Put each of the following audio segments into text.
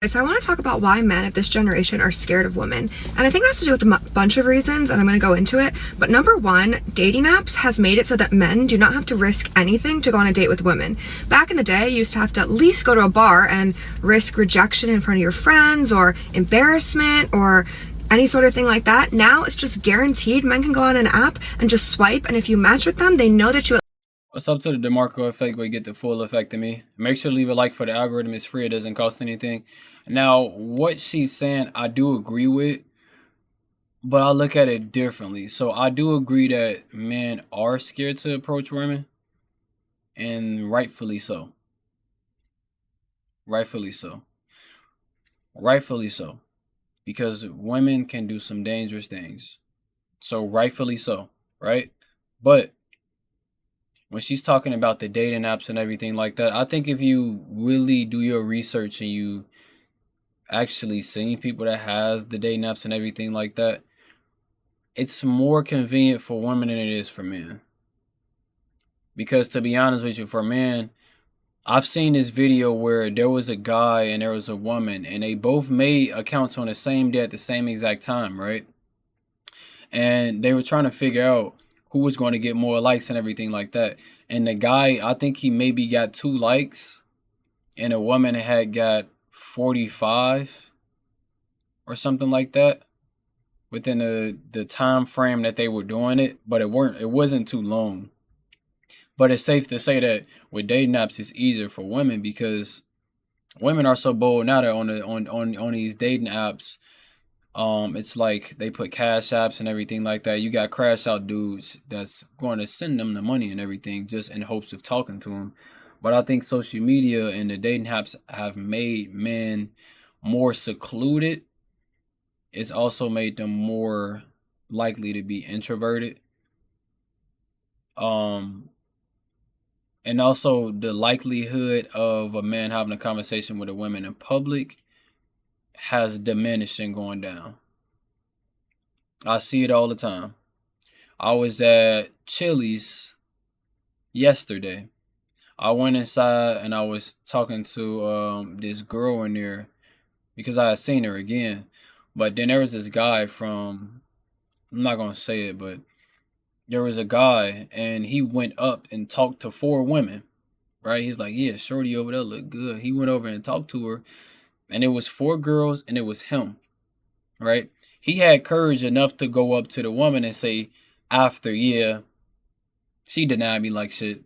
So I want to talk about why men of this generation are scared of women. And I think it has to do with a bunch of reasons, and I'm going to go into it. But number one, dating apps has made it so that men do not have to risk anything to go on a date with women. Back in the day, you used to have to at least go to a bar and risk rejection in front of your friends or embarrassment or any sort of thing like that. Now it's just guaranteed. Men can go on an app and just swipe, and if you match with them, they know that you... What's up to the DeMarkco effect where you get the full effect of me? Make sure to leave a like for the algorithm. It's free. It doesn't cost anything. Now, what she's saying, I do agree with, but I look at it differently. So I do agree that men are scared to approach women, and rightfully so. Rightfully so. Rightfully so. Because women can do some dangerous things. So rightfully so, right? But when she's talking about the dating apps and everything like that, I think if you really do your research and you actually see people that has the dating apps and everything like that, it's more convenient for women than it is for men. Because to be honest with you, for men, I've seen this video where there was a guy and there was a woman, and they both made accounts on the same day at the same exact time, right? And they were trying to figure out who was going to get more likes and everything like that. And the guy, I think he maybe got 2 likes, and a woman had got 45 or something like that within the time frame that they were doing it, but it wasn't too long. But it's safe to say that with dating apps, it's easier for women because women are so bold now that on these dating apps, it's like they put cash apps and everything like that. You got crash out dudes that's going to send them the money and everything just in hopes of talking to them. But I think social media and the dating apps have made men more secluded. It's also made them more likely to be introverted. And also the likelihood of a man having a conversation with a woman in public has diminished and going down. I see it all the time. I was at Chili's yesterday. I went inside and I was talking to this girl in there because I had seen her again. But then there was this guy from, I'm not going to say it, but there was a guy and he went up and talked to 4 women, right? He's like, yeah, shorty over there look good. He went over and talked to her, and it was 4 girls and it was him, right? He had courage enough to go up to the woman and say after, yeah, she denied me like shit.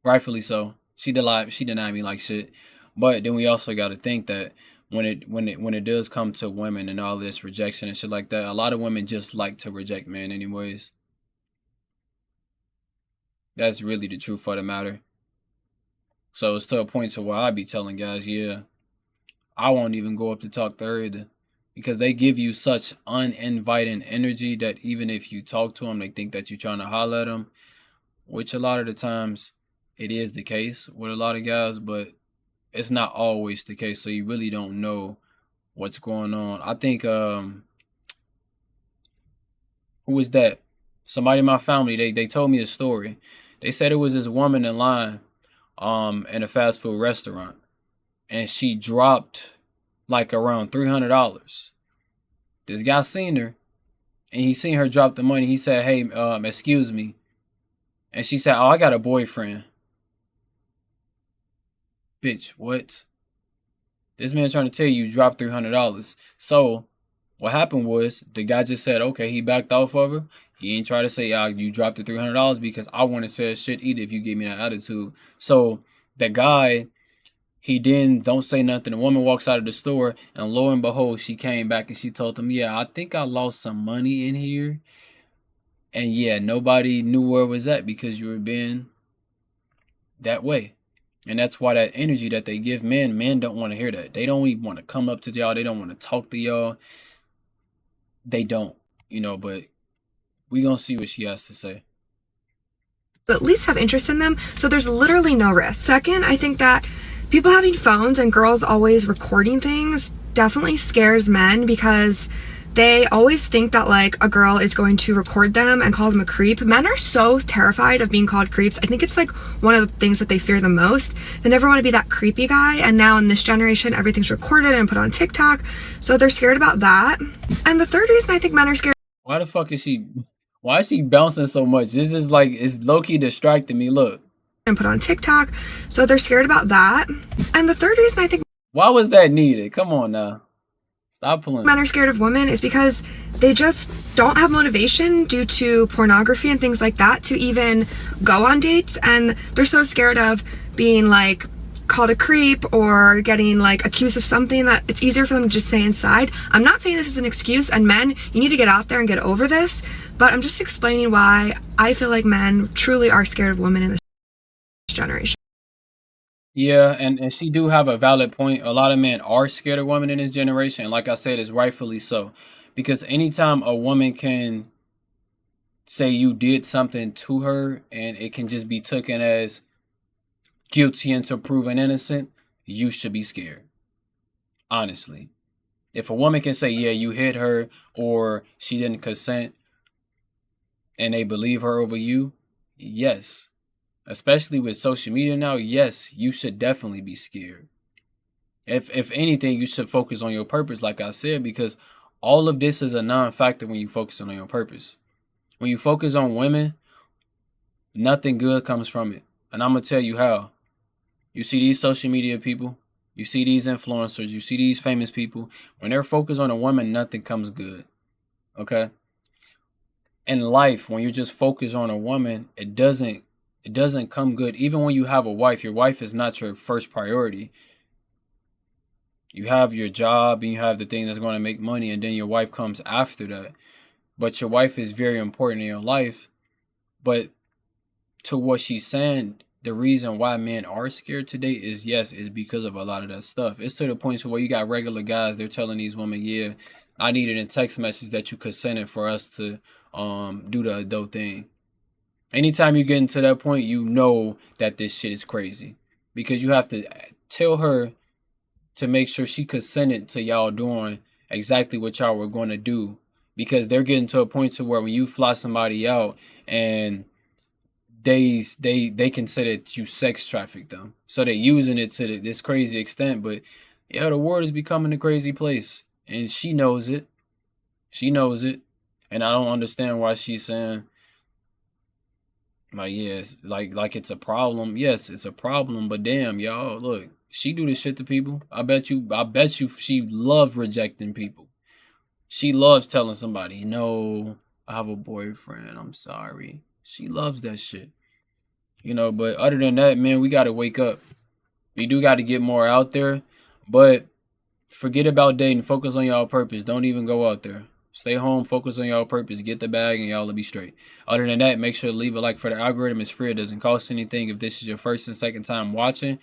Rightfully so. She denied me like shit. But then we also got to think that when it does come to women and all this rejection and shit like that, a lot of women just like to reject men anyways. That's really the truth of the matter. So it's to a point to where I be telling guys, yeah, I won't even go up to talk to her either. Because they give you such uninviting energy that even if you talk to them, they think that you're trying to holler at them. Which a lot of the times it is the case with a lot of guys, but it's not always the case. So you really don't know what's going on. I think, who was that? Somebody in my family, they told me a story. They said it was this woman in line in a fast food restaurant, and she dropped like around $300. This guy seen her, and he seen her drop the money. He said, hey, excuse me. And she said, oh, I got a boyfriend. Bitch, what? This man trying to tell you dropped $300. So what happened was the guy just said, okay, he backed off of her. He ain't try to say, you dropped the $300 because I want to say shit either if you give me that attitude. So the guy, he then don't say nothing. The woman walks out of the store, and lo and behold, she came back and she told him, yeah, I think I lost some money in here. And yeah, nobody knew where it was at because you were being that way. And that's why that energy that they give men don't want to hear that. They don't even want to come up to y'all. They don't want to talk to y'all. They don't, but we gonna see what she has to say. But at least have interest in them, so there's literally no risk. Second, I think that people having phones and girls always recording things definitely scares men because They always think that like a girl is going to record them and call them a creep. Men are so terrified of being called creeps. I think it's like one of the things that they fear the most. They never want to be that creepy guy, and now in this generation everything's recorded and put on TikTok, so they're scared about that. And the third reason I think men are scared, Why the fuck is she? Why is she bouncing so much? This is like, it's low-key distracting me. Look. and put on TikTok, so they're scared about that. And the third reason I think Why was that needed? Come on now. Stop pulling. men are scared of women is because they just don't have motivation due to pornography and things like that to even go on dates, and they're so scared of being like called a creep or getting like accused of something that it's easier for them to just stay inside. I'm not saying this is an excuse, and men, you need to get out there and get over this, but I'm just explaining why I feel like men truly are scared of women in this generation. Yeah, and she do have a valid point. A lot of men are scared of women in this generation, and like I said, it's rightfully so. Because anytime a woman can say you did something to her and it can just be taken as guilty until proven innocent, you should be scared. Honestly. If a woman can say, yeah, you hit her or she didn't consent and they believe her over you, yes. Especially with social media now, yes, you should definitely be scared. If anything, you should focus on your purpose, like I said, because all of this is a non-factor when you focus on your purpose. When you focus on women, nothing good comes from it. And I'm going to tell you how. You see these social media people, you see these influencers, you see these famous people. When they're focused on a woman, nothing comes good. Okay? In life, when you're just focused on a woman, it doesn't come good. Even when you have a wife, your wife is not your first priority. You have your job and you have the thing that's going to make money, and then your wife comes after that. But your wife is very important in your life. But to what she's saying, the reason why men are scared today is, yes, is because of a lot of that stuff. It's to the point to where you got regular guys, they're telling these women, yeah, I needed a text message that you consented for us to do the adult thing. Anytime you get into that point, you know that this shit is crazy. Because you have to tell her to make sure she consented to y'all doing exactly what y'all were going to do. Because they're getting to a point to where when you fly somebody out and they consider that you sex traffic them. So they're using it to this crazy extent. But yeah, the world is becoming a crazy place. And she knows it. She knows it. And I don't understand why she's saying, like, yes, like it's a problem. Yes, it's a problem, but damn, y'all, look, she do this shit to people. I bet you she loves rejecting people. She loves telling somebody, no, I have a boyfriend, I'm sorry. She loves that shit. You know, but other than that, man, we gotta wake up. We do gotta get more out there, but forget about dating. Focus on y'all purpose. Don't even go out there. Stay home, focus on y'all purpose, get the bag, and y'all will be straight. Other than that, make sure to leave a like for the algorithm. It's free. It doesn't cost anything. If this is your first and second time watching,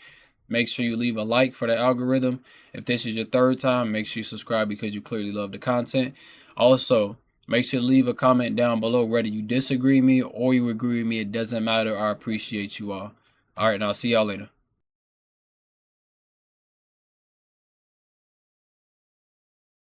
make sure you leave a like for the algorithm. If this is your third time, make sure you subscribe because you clearly love the content. Also, make sure to leave a comment down below whether you disagree with me or you agree with me. It doesn't matter. I appreciate you all. All right, now see y'all later.